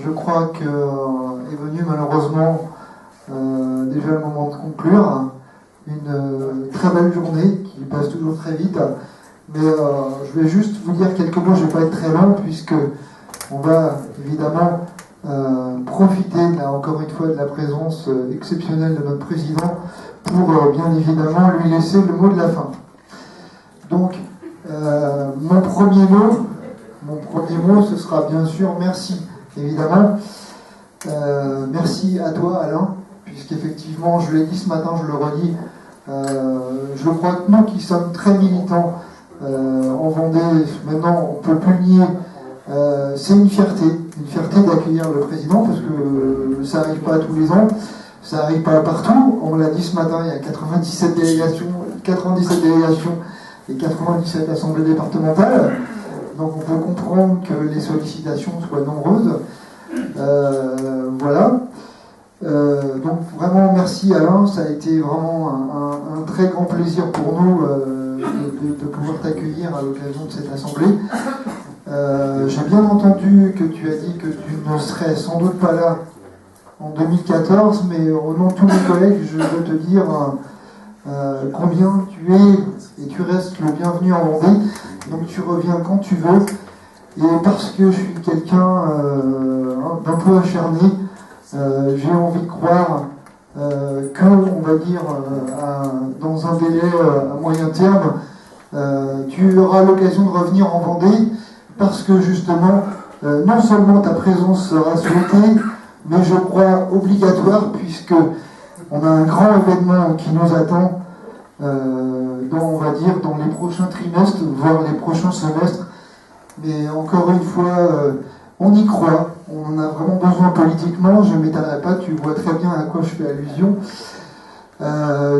je crois que est venu malheureusement déjà le moment de conclure. Une très belle journée qui passe toujours très vite. Mais je vais juste vous dire quelques mots, je ne vais pas être très long, puisque on va évidemment profiter, là, encore une fois, de la présence exceptionnelle de notre président pour bien évidemment lui laisser le mot de la fin. Donc, mon premier mot, ce sera bien sûr merci, évidemment. Merci à toi, Alain, puisqu'effectivement, je l'ai dit ce matin, je le redis, je crois que nous qui sommes très militants en Vendée, maintenant on ne peut plus nier, c'est une fierté d'accueillir le président, parce que ça n'arrive pas tous les ans, ça n'arrive pas partout. On l'a dit ce matin, il y a 97 délégations et 97 assemblées départementales, donc on peut comprendre que les sollicitations soient nombreuses. Voilà. Donc vraiment merci Alain, ça a été vraiment un très grand plaisir pour nous de pouvoir t'accueillir à l'occasion de cette assemblée. J'ai bien entendu que tu as dit que tu ne serais sans doute pas là en 2014, mais au nom de tous mes collègues, je veux te dire combien tu es et tu restes le bienvenu en Vendée. Donc tu reviens quand tu veux. Et parce que je suis quelqu'un d'un peu acharné, j'ai envie de croire que, on va dire, dans un délai à moyen terme, tu auras l'occasion de revenir en Vendée, parce que justement, non seulement ta présence sera souhaitée, mais je crois obligatoire, puisque on a un grand événement qui nous attend on va dire, dans les prochains trimestres, voire les prochains semestres. Mais encore une fois, on y croit, on en a vraiment besoin politiquement, je ne m'étalerai pas, tu vois très bien à quoi je fais allusion.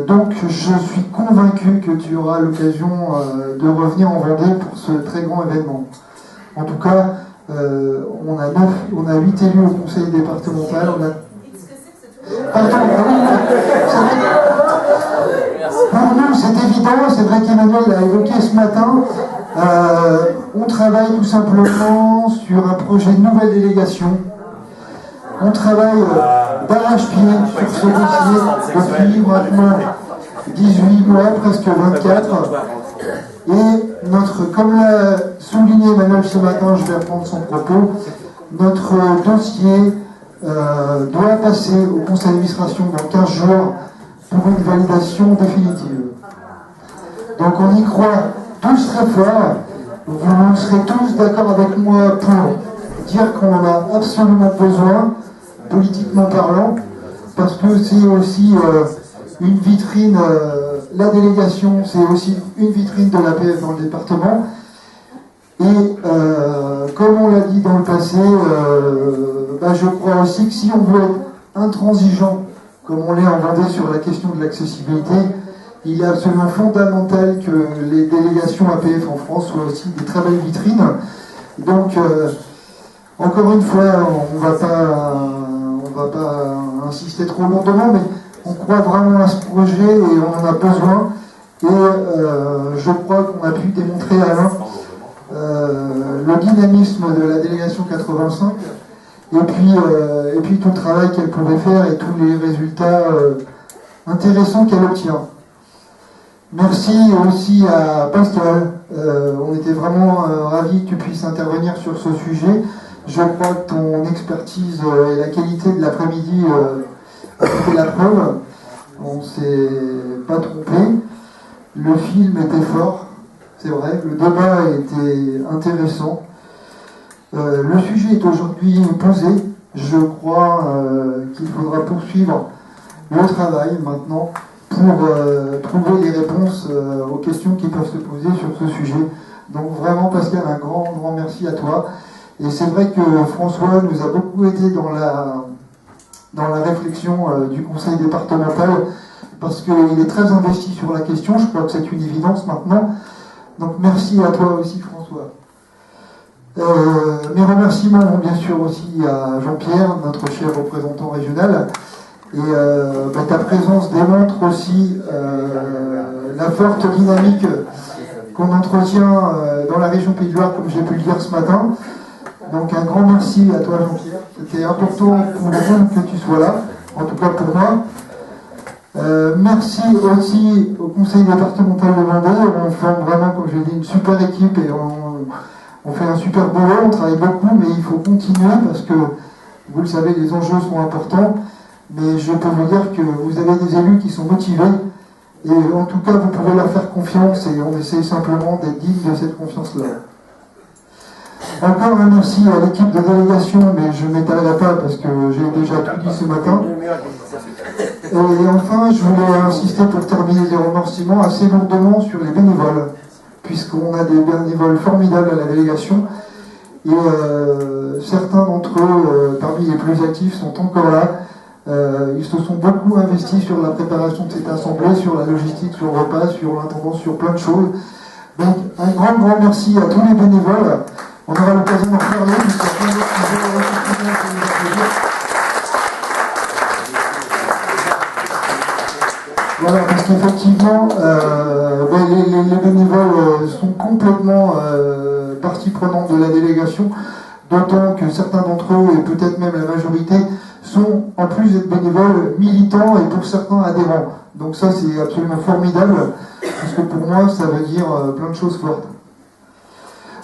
Donc je suis convaincu que tu auras l'occasion de revenir en Vendée pour ce très grand événement. En tout cas, on a 8 élus au conseil départemental. Pardon, pour nous, c'est évident, c'est vrai qu'Emmanuel l'a évoqué ce matin. On travaille tout simplement sur un projet de nouvelle délégation. On travaille d'arrache-pied sur ce dossier depuis maintenant 18 mois, presque 24. Et comme l'a souligné Emmanuel ce matin, je vais reprendre son propos, notre dossier doit passer au conseil d'administration dans 15 jours pour une validation définitive. Donc on y croit tous très fort. Vous serez tous d'accord avec moi pour dire qu'on en a absolument besoin, politiquement parlant, parce que c'est aussi une vitrine, la délégation, c'est aussi une vitrine de l'APF dans le département. Et comme on l'a dit dans le passé, je crois aussi que si on veut être intransigeant, comme on l'est en Vendée sur la question de l'accessibilité, il est absolument fondamental que les délégations APF en France soient aussi des très belles vitrines. Donc, encore une fois, on va pas insister trop lourdement, mais on croit vraiment à ce projet et on en a besoin. Et je crois qu'on a pu démontrer à Alain le dynamisme de la délégation 85 et puis tout le travail qu'elle pourrait faire et tous les résultats intéressants qu'elle obtient. Merci aussi à Pascal, on était vraiment ravis que tu puisses intervenir sur ce sujet. Je crois que ton expertise et la qualité de l'après-midi a fait la preuve. On ne s'est pas trompé. Le film était fort, c'est vrai. Le débat était intéressant. Le sujet est aujourd'hui posé. Je crois qu'il faudra poursuivre le travail maintenant pour trouver les réponses aux questions qui peuvent se poser sur ce sujet. Donc vraiment, Pascal, un grand merci à toi. Et c'est vrai que François nous a beaucoup aidé dans la réflexion du conseil départemental, parce qu'il est très investi sur la question. Je crois que c'est une évidence maintenant. Donc merci à toi aussi, François. Mes remerciements vont bien sûr aussi à Jean-Pierre, notre cher représentant régional. Et ta présence démontre aussi la forte dynamique qu'on entretient dans la région Pays de Loire, comme j'ai pu le dire ce matin. Donc un grand merci à toi, Jean-Pierre. C'était important pour nous que tu sois là, en tout cas pour moi. Merci aussi au conseil départemental de Vendée. On forme vraiment, comme je l'ai dit, une super équipe et on fait un super boulot. On travaille beaucoup, mais il faut continuer parce que, vous le savez, les enjeux sont importants. Mais je peux vous dire que vous avez des élus qui sont motivés. Et en tout cas, vous pouvez leur faire confiance et on essaie simplement d'être digne de cette confiance-là. Encore un merci à l'équipe de délégation, mais je ne m'étalerai pas parce que j'ai déjà tout dit ce matin. Et enfin, je voulais insister pour terminer les remerciements assez lourdement sur les bénévoles, puisqu'on a des bénévoles formidables à la délégation. Et certains d'entre eux, parmi les plus actifs, sont encore là. Ils se sont beaucoup investis sur la préparation de cette assemblée, sur la logistique, sur le repas, sur l'intendance, sur plein de choses. Donc un grand merci à tous les bénévoles. On aura l'occasion d'en parler. Voilà, parce qu'effectivement, les bénévoles sont complètement partie prenante de la délégation, d'autant que certains d'entre eux, et peut-être même la majorité, sont, en plus d'être bénévoles, militants et pour certains adhérents. Donc ça, c'est absolument formidable, parce que pour moi, ça veut dire plein de choses fortes.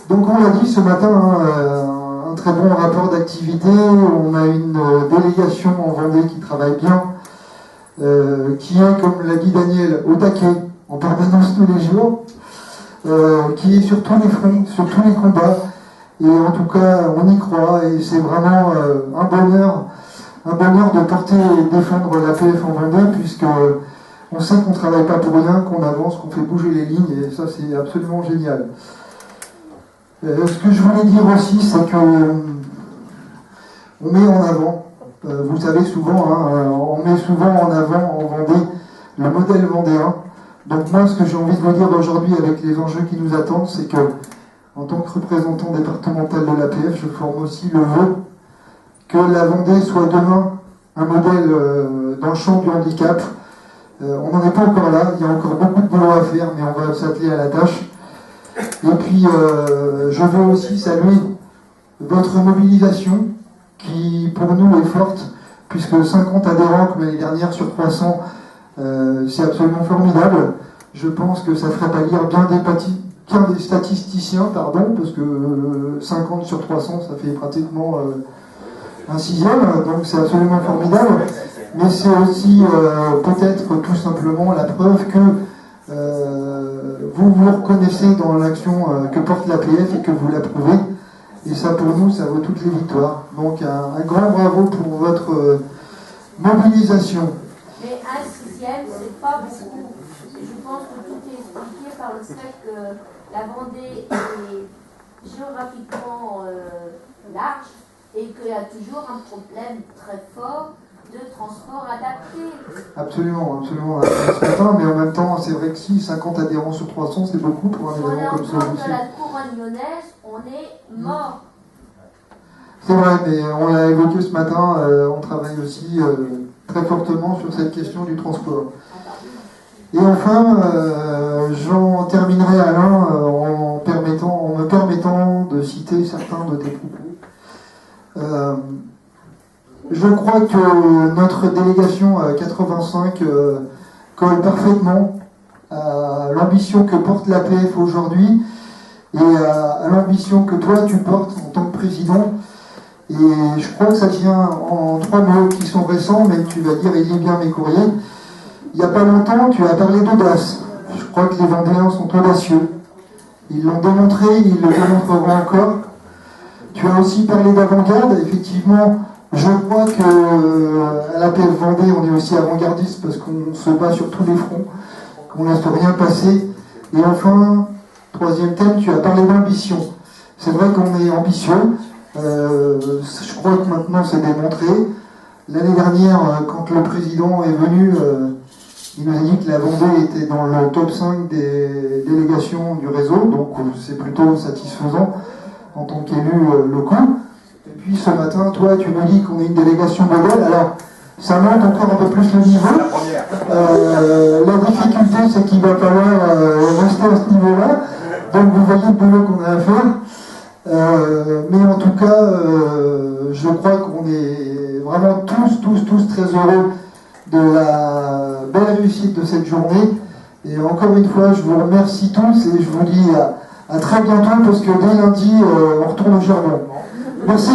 Donc on l'a dit ce matin, un très bon rapport d'activité. On a une délégation en Vendée qui travaille bien, qui est, comme l'a dit Daniel, au taquet, en permanence tous les jours, qui est sur tous les fronts, sur tous les combats. Et en tout cas, on y croit et c'est vraiment un bonheur de porter et défendre l'APF en Vendée, puisque on sait qu'on ne travaille pas pour rien, qu'on avance, qu'on fait bouger les lignes, et ça c'est absolument génial. Ce que je voulais dire aussi, c'est que on met en avant, vous savez souvent, on met souvent en avant en Vendée le modèle vendéen. Donc moi, ce que j'ai envie de vous dire aujourd'hui avec les enjeux qui nous attendent, c'est que en tant que représentant départemental de l'APF, je forme aussi le vœu que la Vendée soit demain un modèle dans le champ du handicap. On n'en est pas encore là, il y a encore beaucoup de boulot à faire, mais on va s'atteler à la tâche. Et puis, je veux aussi saluer votre mobilisation, qui pour nous est forte, puisque 50 adhérents comme l'année dernière sur 300, c'est absolument formidable. Je pense que ça ferait pâlir bien des statisticiens, pardon, parce que 50 sur 300, ça fait pratiquement un sixième, donc c'est absolument formidable. Mais c'est aussi peut-être tout simplement la preuve que vous vous reconnaissez dans l'action que porte l'APF et que vous l'approuvez. Et ça, pour nous, ça vaut toutes les victoires. Donc un grand bravo pour votre mobilisation. Mais un sixième, c'est pas beaucoup. Je pense que tout est expliqué par le fait que la Vendée est géographiquement large et qu'il y a toujours un problème très fort de transport adapté. Absolument, ce matin, mais en même temps, c'est vrai que si 50 adhérents sur 300, c'est beaucoup pour un événement comme celui-ci. Dans la couronne lyonnaise, on est mort. C'est vrai, mais on l'a évoqué ce matin, on travaille aussi très fortement sur cette question du transport. Et enfin, j'en terminerai, Alain, en me permettant de citer certains de tes propos. Je crois que notre délégation 85 colle parfaitement à l'ambition que porte l'APF aujourd'hui et à l'ambition que toi tu portes en tant que président. Et je crois que ça tient en 3 mots qui sont récents, mais tu vas dire, il lit bien mes courriers. Il n'y a pas longtemps, tu as parlé d'audace. Je crois que les Vendéens sont audacieux. Ils l'ont démontré, ils le démontreront encore. Tu as aussi parlé d'avant-garde. Effectivement, je crois qu'à l'APF Vendée, on est aussi avant-gardiste parce qu'on se bat sur tous les fronts, qu'on ne laisse rien passer. Et enfin, 3e thème, tu as parlé d'ambition. C'est vrai qu'on est ambitieux. Je crois que maintenant c'est démontré. L'année dernière, quand le président est venu, il nous a dit que la Vendée était dans le top 5 des délégations du réseau, donc c'est plutôt satisfaisant en tant qu'élus locaux. Et puis ce matin, toi, tu nous dis qu'on est une délégation modèle. Alors, ça monte encore un peu plus le niveau. La difficulté, c'est qu'il va falloir rester à ce niveau-là. Donc vous voyez le boulot qu'on a à faire. Mais en tout cas, je crois qu'on est vraiment tous très heureux de la belle réussite de cette journée. Et encore une fois, je vous remercie tous et je vous dis à très bientôt parce que dès lundi, on retourne au Charbon. Merci.